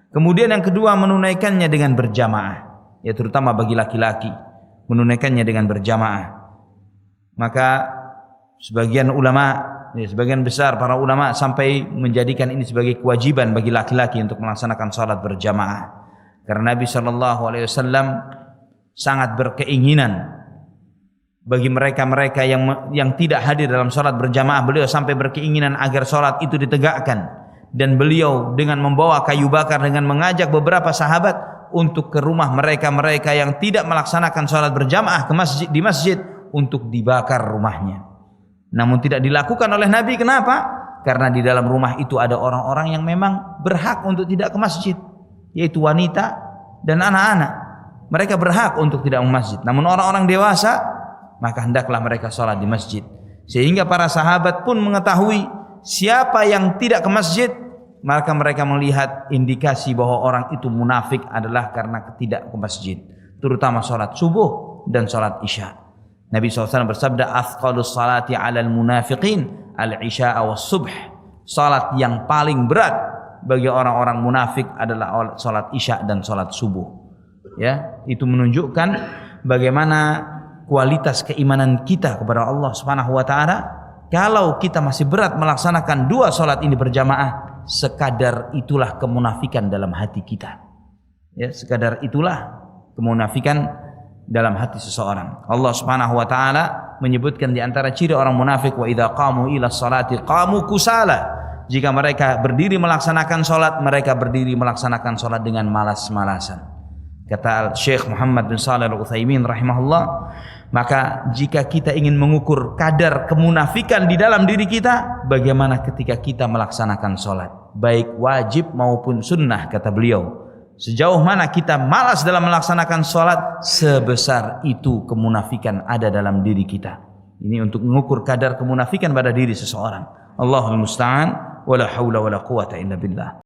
Kemudian yang kedua, menunaikannya dengan berjamaah, ya terutama bagi laki-laki, menunaikannya dengan berjamaah. Maka sebagian ulama, sebagian besar para ulama sampai menjadikan ini sebagai kewajiban bagi laki-laki untuk melaksanakan salat berjamaah. Karena Nabi SAW sangat berkeinginan bagi mereka-mereka yang tidak hadir dalam salat berjamaah, beliau sampai berkeinginan agar salat itu ditegakkan. Dan beliau dengan membawa kayu bakar, dengan mengajak beberapa sahabat untuk ke rumah mereka-mereka yang tidak melaksanakan salat berjamaah di masjid untuk dibakar rumahnya. Namun tidak dilakukan oleh Nabi. Kenapa? Karena di dalam rumah itu ada orang-orang yang memang berhak untuk tidak ke masjid, yaitu wanita dan anak-anak. Mereka berhak untuk tidak ke masjid. Namun orang-orang dewasa, maka hendaklah mereka sholat di masjid. Sehingga para sahabat pun mengetahui siapa yang tidak ke masjid, maka mereka melihat indikasi bahwa orang itu munafik adalah karena tidak ke masjid, terutama sholat subuh dan sholat isya. Nabi SAW bersabda, "Athqalus salati 'alal munafiqin al-isya'a was subh." Salat yang paling berat bagi orang-orang munafik adalah salat isya dan salat subuh. Ya, itu menunjukkan bagaimana kualitas keimanan kita kepada Allah Subhanahu wa taala. Kalau kita masih berat melaksanakan dua salat ini berjamaah, sekadar itulah kemunafikan dalam hati kita. Ya, sekadar itulah kemunafikan dalam hati seseorang. Allah Subhanahu wa taala menyebutkan di antara ciri orang munafik, wa idza qamu ila sholati qamu kusala. Jika mereka berdiri melaksanakan salat, mereka berdiri melaksanakan salat dengan malas-malasan. Kata Syekh Muhammad bin Shalih Al-Utsaimin rahimahullah, maka jika kita ingin mengukur kadar kemunafikan di dalam diri kita, bagaimana ketika kita melaksanakan salat, baik wajib maupun sunnah, kata beliau. Sejauh mana kita malas dalam melaksanakan salat, sebesar itu kemunafikan ada dalam diri kita. Ini untuk mengukur kadar kemunafikan pada diri seseorang. Allahul musta'an, wala haula wala quwata illa billah.